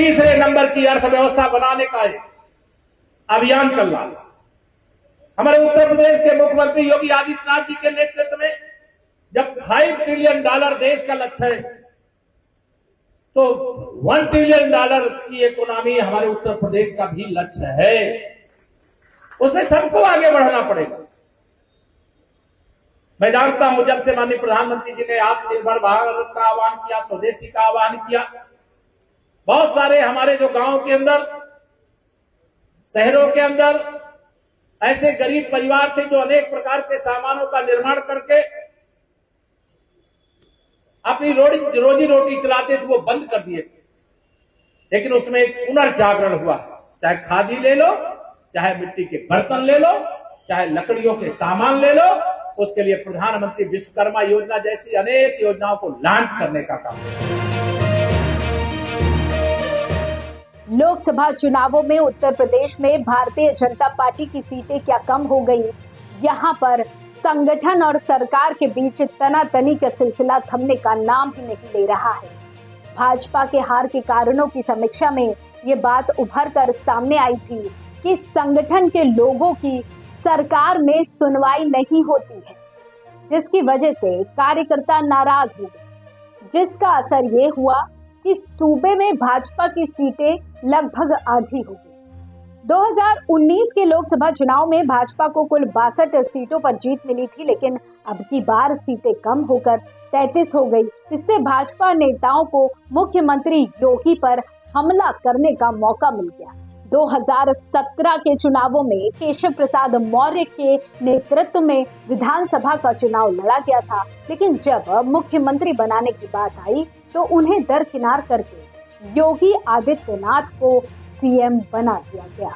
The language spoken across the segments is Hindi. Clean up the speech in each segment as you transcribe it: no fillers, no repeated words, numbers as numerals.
तीसरे नंबर की अर्थव्यवस्था बनाने का अभियान चल रहा है। हमारे उत्तर प्रदेश के मुख्यमंत्री योगी आदित्यनाथ जी के नेतृत्व में जब $5 ट्रिलियन देश का लक्ष्य है, तो $1 ट्रिलियन की इकोनॉमी हमारे उत्तर प्रदेश का भी लक्ष्य है। उसमें सबको आगे बढ़ना पड़ेगा। मैं जानता हूं जब से माननीय प्रधानमंत्री जी ने आत्मनिर्भर भारत का आह्वान किया, स्वदेशी का आह्वान किया, बहुत सारे हमारे जो गांव के अंदर, शहरों के अंदर ऐसे गरीब परिवार थे जो अनेक प्रकार के सामानों का निर्माण करके अपनी रोजी रोटी चलाते थे, वो बंद कर दिए थे। लेकिन उसमें एक पुनर्जागरण हुआ। चाहे खादी ले लो, चाहे मिट्टी के बर्तन ले लो, चाहे लकड़ियों के सामान ले लो, उसके लिए प्रधानमंत्री विश्वकर्मा योजना जैसी अनेक योजनाओं को लॉन्च करने का काम। लोकसभा चुनावों में उत्तर प्रदेश में भारतीय जनता पार्टी की सीटें क्या कम हो गई? यहाँ पर संगठन और सरकार के बीच तनातनी का सिलसिला थमने का नाम ही नहीं ले रहा है। भाजपा के हार के कारणों की समीक्षा में ये बात उभर कर सामने आई थी कि संगठन के लोगों की सरकार में सुनवाई नहीं होती है, जिसकी वजह से कार्यकर्ता नाराज हो गए, जिसका असर ये हुआ कि सूबे में भाजपा की सीटें लगभग आधी हो गई। 2019 के लोकसभा चुनाव में भाजपा को कुल 62 सीटों पर जीत मिली थी, लेकिन अब की बार सीटें कम होकर 33 हो गई। इससे भाजपा नेताओं को मुख्यमंत्री योगी पर हमला करने का मौका मिल गया। 2017 के चुनावों में केशव प्रसाद मौर्य के नेतृत्व में विधानसभा का चुनाव लड़ा गया था, लेकिन जब मुख्यमंत्री बनाने की बात आई तो उन्हें दरकिनार करके योगी आदित्यनाथ को सीएम बना दिया गया।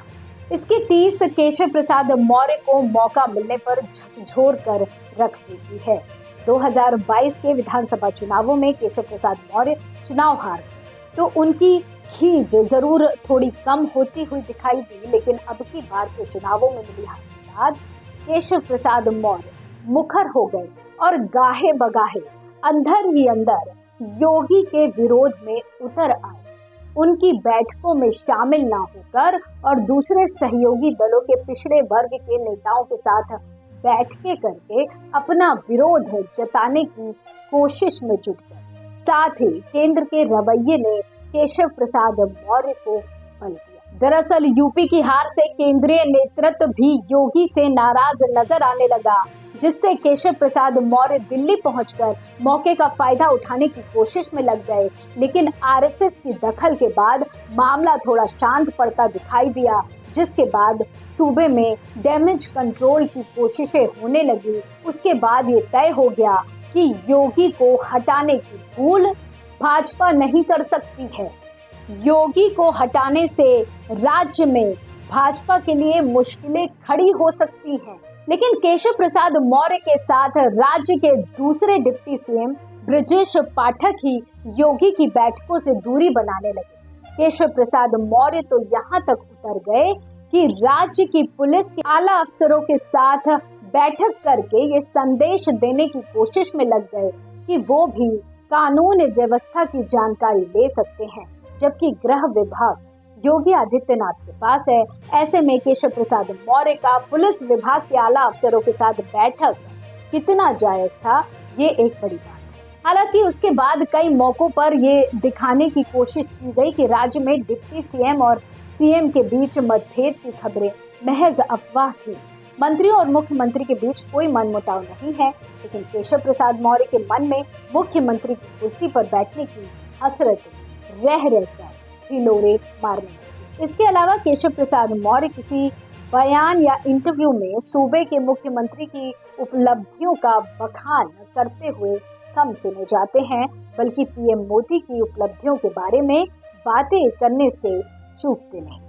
इसकी टीस केशव प्रसाद मौर्य को मौका मिलने पर झकझोर कर रख देती है। 2022 के विधानसभा चुनावों में केशव प्रसाद मौर्य चुनाव हार गए तो उनकी खींच जरूर थोड़ी कम होती हुई दिखाई दी, लेकिन अब की बार के चुनावों में मिली हार के बाद केशव प्रसाद मौर्य मुखर हो गए और गाहे बगाहे अंदर ही अंदर योगी के विरोध में उतर आए। उनकी बैठकों में शामिल ना होकर और दूसरे सहयोगी दलों के पिछड़े वर्ग के नेताओं के साथ बैठकें करके अपना विरोध जताने की कोशिश में जुट गए। साथ ही केंद्र के रवैये ने केशव प्रसाद मौर्य को पल दिया। दरअसल यूपी की हार से केंद्रीय नेतृत्व भी योगी से नाराज नजर आने लगा, जिससे केशव प्रसाद मौर्य दिल्ली पहुंचकर मौके का फायदा उठाने की कोशिश में लग गए। लेकिन आरएसएस की दखल के बाद मामला थोड़ा शांत पड़ता दिखाई दिया, जिसके बाद सूबे में डैमेज कंट्रोल की कोशिशें होने लगी। उसके बाद ये तय हो गया कि योगी को हटाने की भूल भाजपा नहीं कर सकती है। योगी को हटाने से राज्य में भाजपा के लिए मुश्किलें खड़ी हो सकती हैं। लेकिन केशव प्रसाद मौर्य के साथ राज्य के दूसरे डिप्टी सीएम ब्रजेश पाठक ही योगी की बैठकों से दूरी बनाने लगे। केशव प्रसाद मौर्य तो यहाँ तक उतर गए कि राज्य की पुलिस के आला अफसरों के साथ बैठक करके ये संदेश देने की कोशिश में लग गए कि वो भी कानून व्यवस्था की जानकारी ले सकते हैं, जबकि गृह विभाग योगी आदित्यनाथ के पास है। ऐसे में केशव प्रसाद मौर्य का पुलिस विभाग के आला अफसरों के साथ बैठक कितना जायज था, ये एक बड़ी बात है। हालांकि उसके बाद कई मौकों पर ये दिखाने की कोशिश की गई कि राज्य में डिप्टी सीएम और सीएम के बीच मतभेद की खबरें महज अफवाह थी। मंत्रियों और मुख्यमंत्री के बीच कोई मनमुटाव नहीं है, लेकिन केशव प्रसाद मौर्य के मन में मुख्यमंत्री की कुर्सी पर बैठने की हसरत रह रहकर हिलोरे मारने लगी। इसके अलावा केशव प्रसाद मौर्य किसी बयान या इंटरव्यू में सूबे के मुख्यमंत्री की उपलब्धियों का बखान करते हुए कम सुने जाते हैं, बल्कि पीएम मोदी की उपलब्धियों के बारे में बातें करने से चूकते नहीं।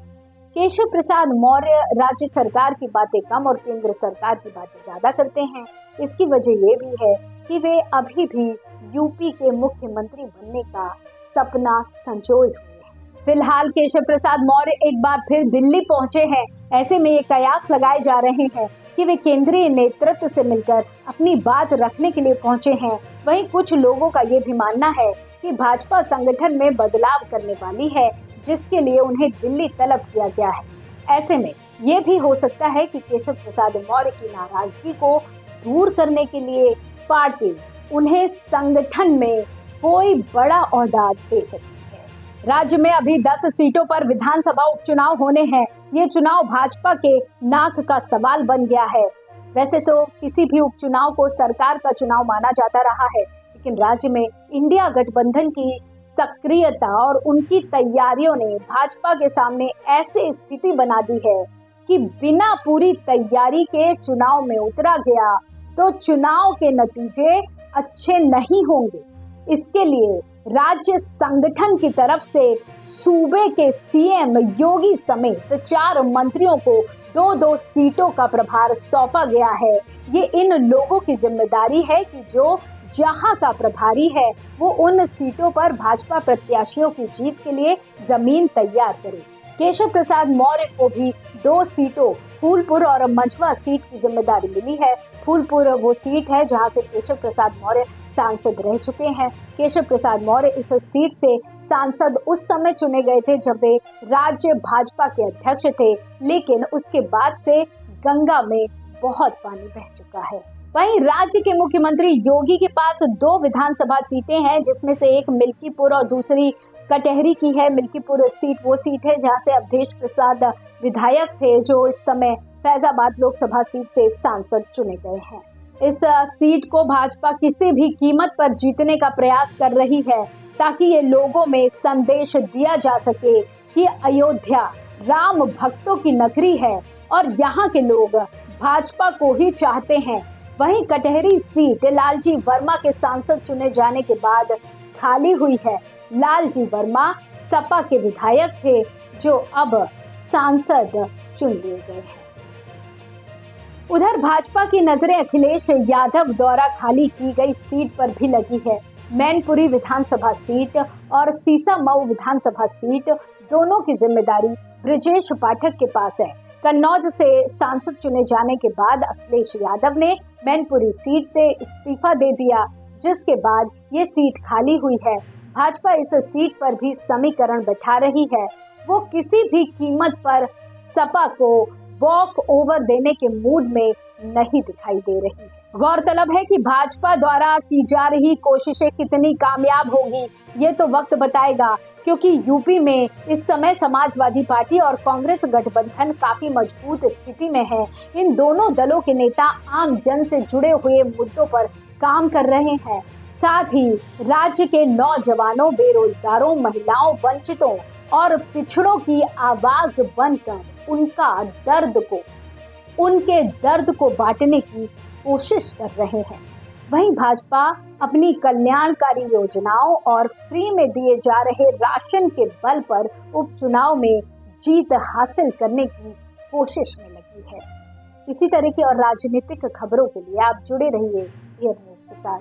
केशव प्रसाद मौर्य राज्य सरकार की बातें कम और केंद्र सरकार की बातें ज्यादा करते हैं। इसकी वजह ये भी है कि वे अभी भी यूपी के मुख्यमंत्री बनने का सपना संजोए हुए हैं। फिलहाल केशव प्रसाद मौर्य एक बार फिर दिल्ली पहुंचे हैं। ऐसे में ये कयास लगाए जा रहे हैं कि वे केंद्रीय नेतृत्व से मिलकर अपनी बात रखने के लिए पहुंचे हैं। वहीं कुछ लोगों का ये भी मानना है कि भाजपा संगठन में बदलाव करने वाली है, जिसके लिए उन्हें दिल्ली तलब किया गया है। ऐसे में ये भी हो सकता है कि केशव प्रसाद मौर्य की नाराजगी को दूर करने के लिए पार्टी उन्हें संगठन में कोई बड़ा ओहदा दे सकती है। राज्य में अभी 10 सीटों पर विधानसभा उपचुनाव होने हैं। ये चुनाव भाजपा के नाक का सवाल बन गया है। वैसे तो किसी भी उपचुनाव को सरकार का चुनाव माना जाता रहा है, लेकिन राज्य में इंडिया गठबंधन की सक्रियता और उनकी तैयारियों ने भाजपा के सामने ऐसी स्थिति बना दी है कि बिना पूरी तैयारी के चुनाव में उतरा गया तो चुनाव के नतीजे अच्छे नहीं होंगे। इसके लिए राज्य संगठन की तरफ से सूबे के सीएम योगी समेत 4 मंत्रियों को 2-2 सीटों का प्रभार सौंपा गया है। ये इन लोगों की जिम्मेदारी है कि जो जहां का प्रभारी है वो उन सीटों पर भाजपा प्रत्याशियों की जीत के लिए जमीन तैयार करे। केशव प्रसाद मौर्य को भी 2 सीटों फूलपुर और मंझवा सीट की जिम्मेदारी मिली है। फूलपुर वो सीट है जहां से केशव प्रसाद मौर्य सांसद रह चुके हैं। केशव प्रसाद मौर्य इस सीट से सांसद उस समय चुने गए थे जब वे राज्य भाजपा के अध्यक्ष थे, लेकिन उसके बाद से गंगा में बहुत पानी बह चुका है। वहीं राज्य के मुख्यमंत्री योगी के पास 2 विधानसभा सीटें हैं, जिसमें से एक मिल्कीपुर और दूसरी कटहरी की है। मिल्कीपुर सीट वो सीट है जहां से अवधेश प्रसाद विधायक थे, जो इस समय फैजाबाद लोकसभा सीट से सांसद चुने गए हैं। इस सीट को भाजपा किसी भी कीमत पर जीतने का प्रयास कर रही है, ताकि ये लोगों में संदेश दिया जा सके कि अयोध्या राम भक्तों की नगरी है और यहाँ के लोग भाजपा को ही चाहते हैं। वहीं कटहरी सीट लालजी वर्मा के सांसद चुने जाने के बाद खाली हुई है। लालजी वर्मा सपा के विधायक थे, जो अब सांसद चुन लिए गए हैं। उधर भाजपा की नजरें अखिलेश यादव द्वारा खाली की गई सीट पर भी लगी है। मैनपुरी विधानसभा सीट और सीसामऊ विधानसभा सीट दोनों की जिम्मेदारी ब्रजेश पाठक के पास है। कन्नौज से सांसद चुने जाने के बाद अखिलेश यादव ने मैनपुरी सीट से इस्तीफा दे दिया, जिसके बाद ये सीट खाली हुई है। भाजपा इस सीट पर भी समीकरण बैठा रही है। वो किसी भी कीमत पर सपा को वॉक ओवर देने के मूड में नहीं दिखाई दे रही है। गौरतलब है कि भाजपा द्वारा की जा रही कोशिशें कितनी कामयाब होगी ये तो वक्त बताएगा, क्योंकि यूपी में इस समय समाजवादी पार्टी और कांग्रेस गठबंधन काफी मजबूत स्थिति में है। इन दोनों दलों के नेता आम जन से जुड़े हुए मुद्दों पर काम कर रहे हैं। साथ ही राज्य के नौजवानों, बेरोजगारों, महिलाओं, वंचितों और पिछड़ों की आवाज बनकर उनके दर्द को बांटने की कोशिश कर रहे हैं। वहीं भाजपा अपनी कल्याणकारी योजनाओं और फ्री में दिए जा रहे राशन के बल पर उपचुनाव में जीत हासिल करने की कोशिश में लगी है। इसी तरह की और राजनीतिक खबरों के लिए आप जुड़े रहिए एयर न्यूज़ के साथ।